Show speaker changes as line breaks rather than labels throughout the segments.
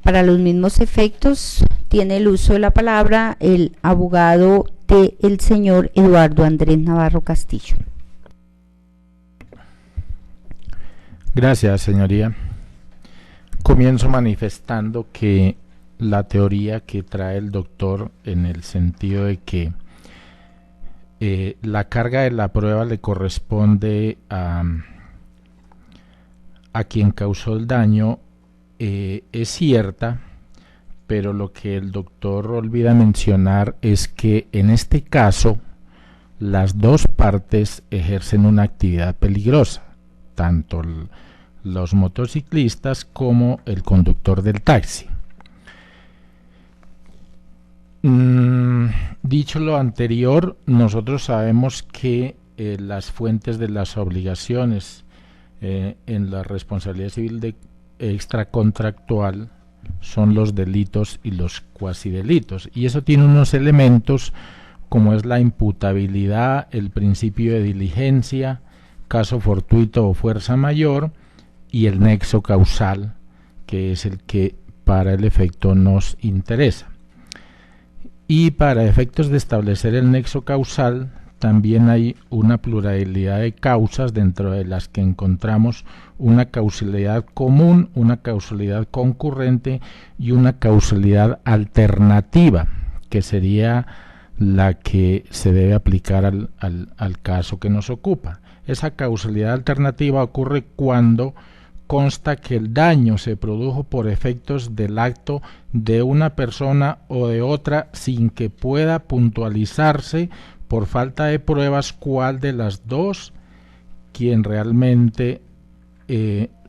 Para los mismos efectos, tiene el uso de la palabra el abogado del señor Eduardo Andrés Navarro Castillo.
Gracias, señoría. Comienzo manifestando que la teoría que trae el doctor, en el sentido de que la carga de la prueba le corresponde a quien causó el daño, es cierta, pero lo que el doctor olvida mencionar es que en este caso las dos partes ejercen una actividad peligrosa, tanto los motociclistas como el conductor del taxi. Dicho lo anterior, nosotros sabemos que las fuentes de las obligaciones en la responsabilidad civil extracontractual son los delitos y los cuasidelitos, y eso tiene unos elementos como es la imputabilidad, el principio de diligencia, caso fortuito o fuerza mayor, y el nexo causal, que es el que para el efecto nos interesa. Y para efectos de establecer el nexo causal, también hay una pluralidad de causas, dentro de las que encontramos una causalidad común, una causalidad concurrente y una causalidad alternativa, que sería la que se debe aplicar al caso que nos ocupa. Esa causalidad alternativa ocurre cuando consta que el daño se produjo por efectos del acto de una persona o de otra, sin que pueda puntualizarse por falta de pruebas cuál de las dos quien realmente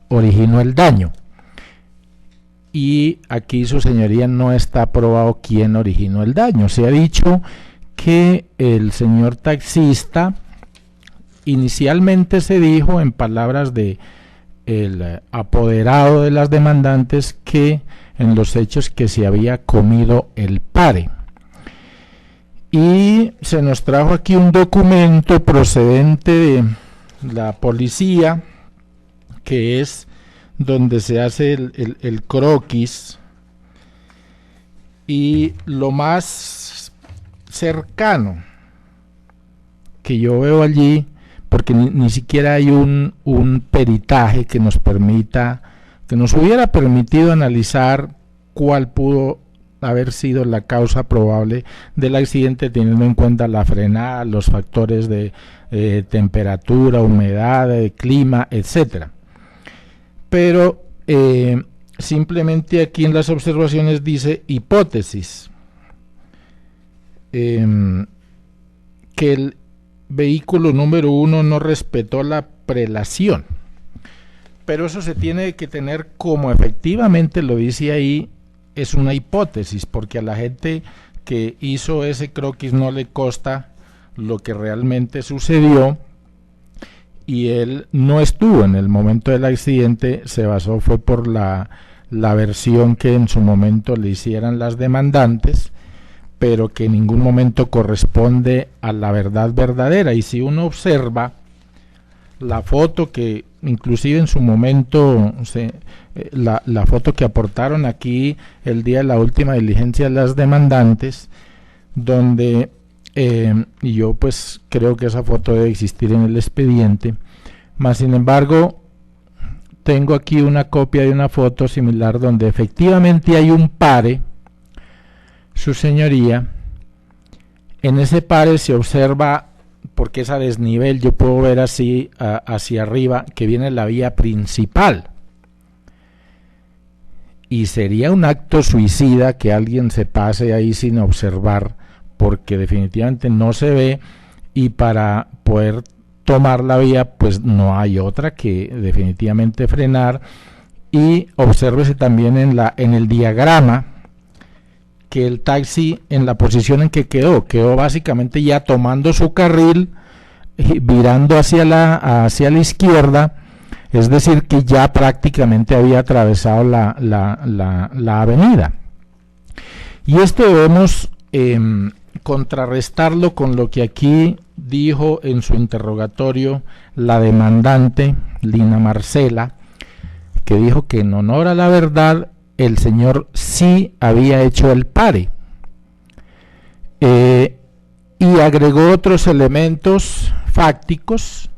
originó el daño. Y aquí, su señoría, no está probado quién originó el daño. Se ha dicho que el señor taxista, inicialmente se dijo, en palabras de el apoderado de las demandantes, que en los hechos que se había comido el pare. Y se nos trajo aquí un documento procedente de la policía, que es donde se hace el croquis, y lo más cercano que yo veo allí, porque ni siquiera hay un peritaje que nos permita, que nos hubiera permitido analizar cuál pudo haber sido la causa probable del accidente, teniendo en cuenta la frenada, los factores de temperatura, humedad, clima, etcétera. Pero simplemente aquí en las observaciones dice hipótesis, que el vehículo número 1 no respetó la prelación, pero eso se tiene que tener como efectivamente lo dice ahí, es una hipótesis, porque a la gente que hizo ese croquis no le consta lo que realmente sucedió, y él no estuvo en el momento del accidente. Se basó fue por la versión que en su momento le hicieran las demandantes, pero que en ningún momento corresponde a la verdad verdadera. Y si uno observa la foto que inclusive en su momento la foto que aportaron aquí el día de la última diligencia de las demandantes, donde y yo pues creo que esa foto debe existir en el expediente, mas sin embargo tengo aquí una copia de una foto similar donde efectivamente hay un pare, su señoría. En ese pare se observa, porque es a desnivel, yo puedo ver así hacia arriba, que viene la vía principal, y sería un acto suicida que alguien se pase ahí sin observar, porque definitivamente no se ve, y para poder tomar la vía pues no hay otra que definitivamente frenar. Y obsérvese también en el diagrama que el taxi, en la posición en que quedó básicamente ya tomando su carril, virando hacia la izquierda, es decir, que ya prácticamente había atravesado la avenida. Y esto debemos contrarrestarlo con lo que aquí dijo en su interrogatorio la demandante Lina Marcela, que dijo que en honor a la verdad el señor sí había hecho el pare. Y agregó otros elementos fácticos,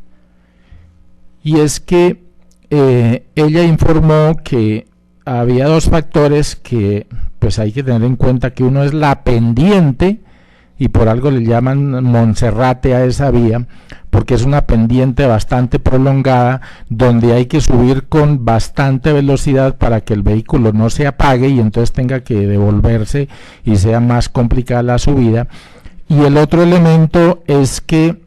y es que ella informó que había dos factores que pues hay que tener en cuenta, que uno es la pendiente, y por algo le llaman Monserrate a esa vía, porque es una pendiente bastante prolongada, donde hay que subir con bastante velocidad para que el vehículo no se apague y entonces tenga que devolverse y sea más complicada la subida. Y el otro elemento es que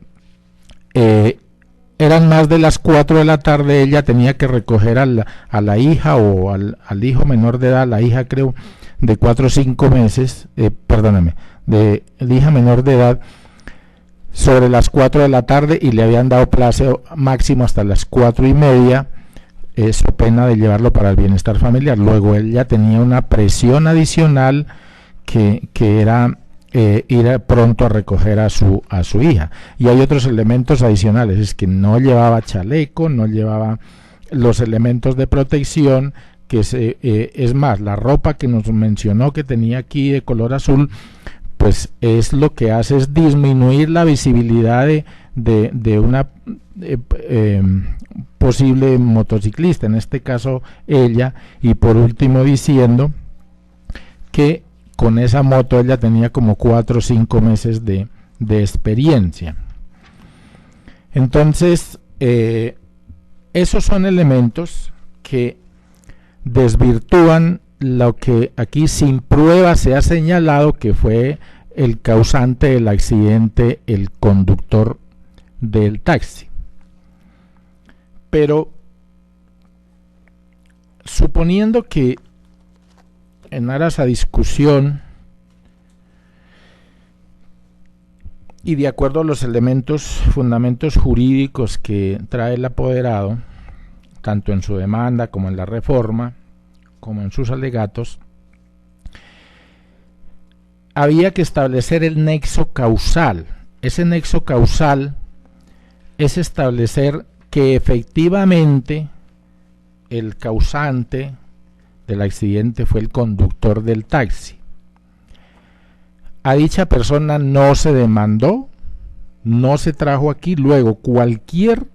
eran más de las 4 de la tarde, ella tenía que recoger a la hija o al hijo menor de edad, la hija creo de 4 o 5 meses, de hija menor de edad, sobre las 4 de la tarde, y le habían dado plazo máximo hasta las 4:30, so pena de llevarlo para el bienestar familiar. Luego ella tenía una presión adicional que era ir pronto a recoger a su hija. Y hay otros elementos adicionales, es que no llevaba chaleco, no llevaba los elementos de protección, que es más, la ropa que nos mencionó que tenía aquí de color azul, pues es lo que hace es disminuir la visibilidad de una posible motociclista, en este caso ella. Y por último diciendo que con esa moto ella tenía como 4 o 5 meses de experiencia. Entonces esos son elementos que desvirtúan lo que aquí sin prueba se ha señalado que fue el causante del accidente, el conductor del taxi. Pero suponiendo que, en aras a discusión y de acuerdo a los fundamentos jurídicos que trae el apoderado, tanto en su demanda como en la reforma, como en sus alegatos, había que establecer el nexo causal. Ese nexo causal es establecer que efectivamente el causante del accidente fue el conductor del taxi. A dicha persona no se demandó, no se trajo aquí. Luego, cualquier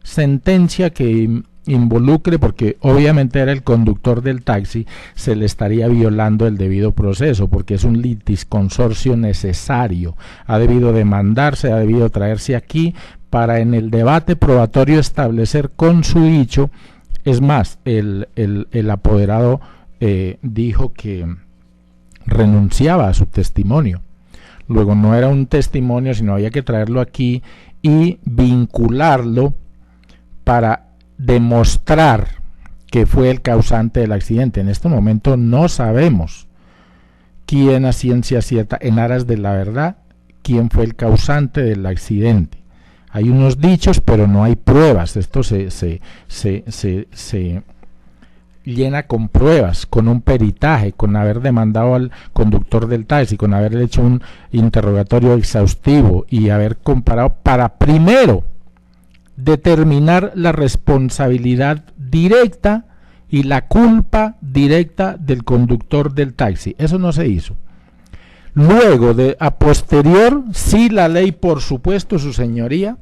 sentencia que involucre, porque obviamente era el conductor del taxi, se le estaría violando el debido proceso, porque es un litisconsorcio necesario. Ha debido demandarse, ha debido traerse aquí para en el debate probatorio establecer con su dicho. Es más, el apoderado dijo que renunciaba a su testimonio. Luego no era un testimonio, sino había que traerlo aquí y vincularlo para demostrar que fue el causante del accidente. En este momento no sabemos quién a ciencia cierta, en aras de la verdad, quién fue el causante del accidente. Hay unos dichos, pero no hay pruebas. Esto se llena con pruebas, con un peritaje, con haber demandado al conductor del taxi, con haber hecho un interrogatorio exhaustivo y haber comparado para primero determinar la responsabilidad directa y la culpa directa del conductor del taxi. Eso no se hizo. Luego, a posterior, sí, la ley, por supuesto, su señoría,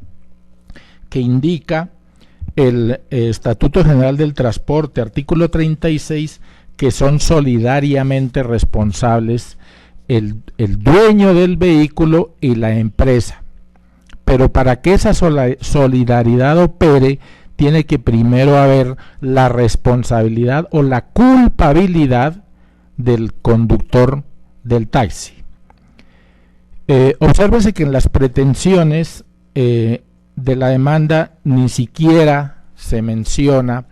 que indica el Estatuto General del Transporte, artículo 36, que son solidariamente responsables el dueño del vehículo y la empresa. Pero para que esa solidaridad opere, tiene que primero haber la responsabilidad o la culpabilidad del conductor del taxi. Obsérvese que en las pretensiones de la demanda ni siquiera se menciona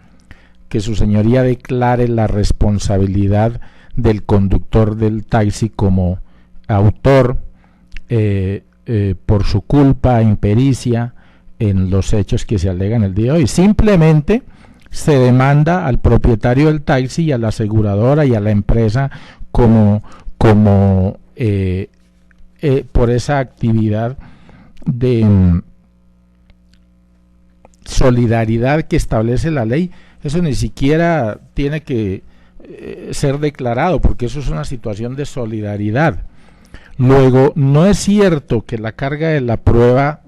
que su señoría declare la responsabilidad del conductor del taxi como autor por su culpa, impericia en los hechos que se alegan el día de hoy. Simplemente se demanda al propietario del taxi y a la aseguradora y a la empresa como por esa actividad de solidaridad que establece la ley. Eso ni siquiera tiene que ser declarado, porque eso es una situación de solidaridad. Luego, no es cierto que la carga de la prueba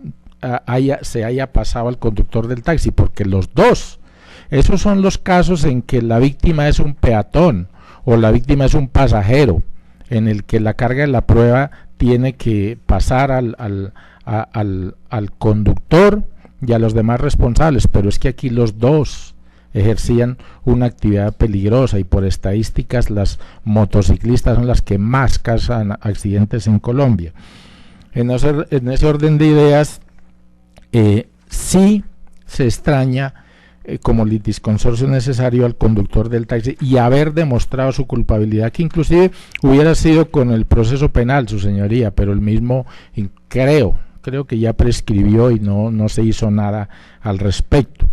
se haya pasado al conductor del taxi, porque los dos, esos son los casos en que la víctima es un peatón o la víctima es un pasajero, en el que la carga de la prueba tiene que pasar al conductor y a los demás responsables, pero es que aquí los dos ejercían una actividad peligrosa y por estadísticas las motociclistas son las que más causan accidentes en Colombia. En ese orden de ideas, sí se extraña como litisconsorcio necesario al conductor del taxi y haber demostrado su culpabilidad, que inclusive hubiera sido con el proceso penal, su señoría, pero el mismo creo que ya prescribió y no se hizo nada al respecto.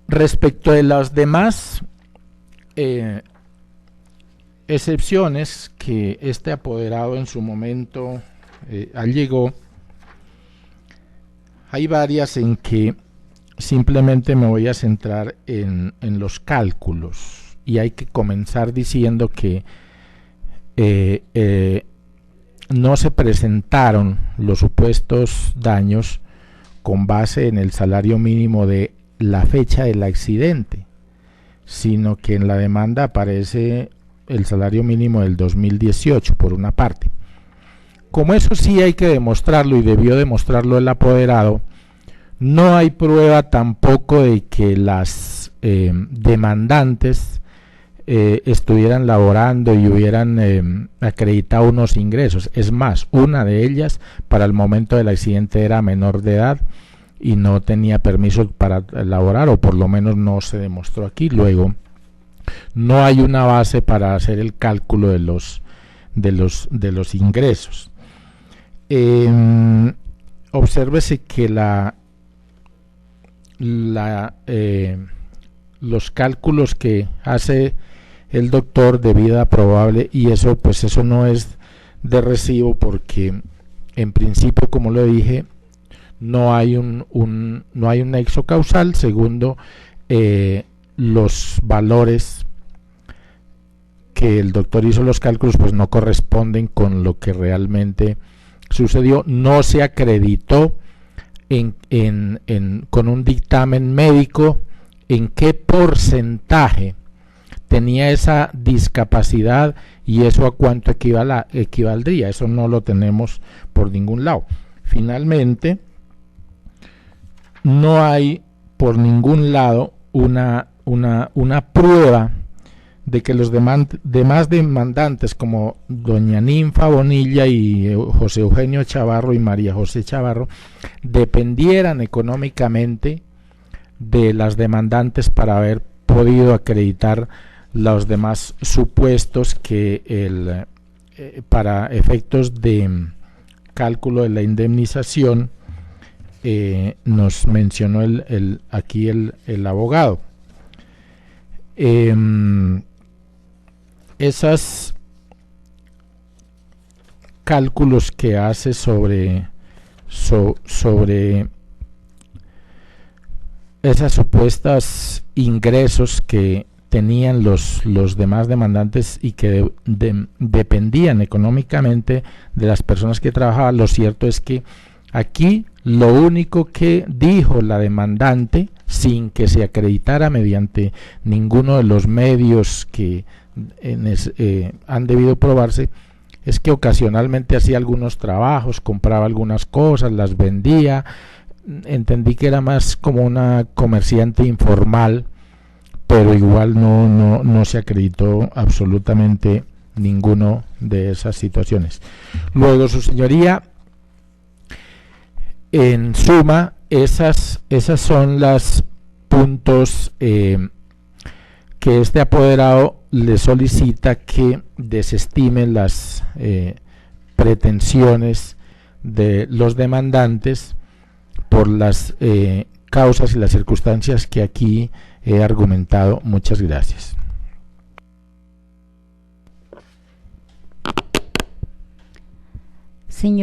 Respecto de las demás excepciones que este apoderado en su momento allegó, hay varias en que simplemente me voy a centrar en los cálculos, y hay que comenzar diciendo que no se presentaron los supuestos daños con base en el salario mínimo de la fecha del accidente, sino que en la demanda aparece el salario mínimo del 2018 por una parte. Como eso sí hay que demostrarlo y debió demostrarlo el apoderado, no hay prueba tampoco de que las demandantes estuvieran laborando y hubieran acreditado unos ingresos. Es más, una de ellas para el momento del accidente era menor de edad y no tenía permiso para laborar, o por lo menos no se demostró aquí. Luego, no hay una base para hacer el cálculo de los ingresos. Obsérvese que los cálculos que hace el doctor de vida probable, y eso no es de recibo, porque en principio, como lo dije, no hay un nexo causal. Segundo, los valores que el doctor hizo los cálculos pues no corresponden con lo que realmente sucedió. No se acreditó con un dictamen médico en qué porcentaje tenía esa discapacidad y eso a cuánto equivaldría. Eso no lo tenemos por ningún lado. Finalmente, no hay por ningún lado una prueba de que los demás demandantes, como doña Ninfa Bonilla y José Eugenio Chavarro y María José Chavarro, dependieran económicamente de las demandantes para haber podido acreditar los demás supuestos que para efectos de cálculo de la indemnización nos mencionó aquí el abogado. Esos cálculos que hace sobre esas supuestas ingresos que tenían los demás demandantes y que dependían económicamente de las personas que trabajaban, lo cierto es que aquí lo único que dijo la demandante, sin que se acreditara mediante ninguno de los medios que han debido probarse, es que ocasionalmente hacía algunos trabajos, compraba algunas cosas, las vendía. Entendí que era más como una comerciante informal, pero igual no se acreditó absolutamente ninguno de esas situaciones. Luego, su señoría, en suma, esas son los puntos que este apoderado le solicita que desestimen las pretensiones de los demandantes por las causas y las circunstancias que aquí he argumentado. Muchas gracias.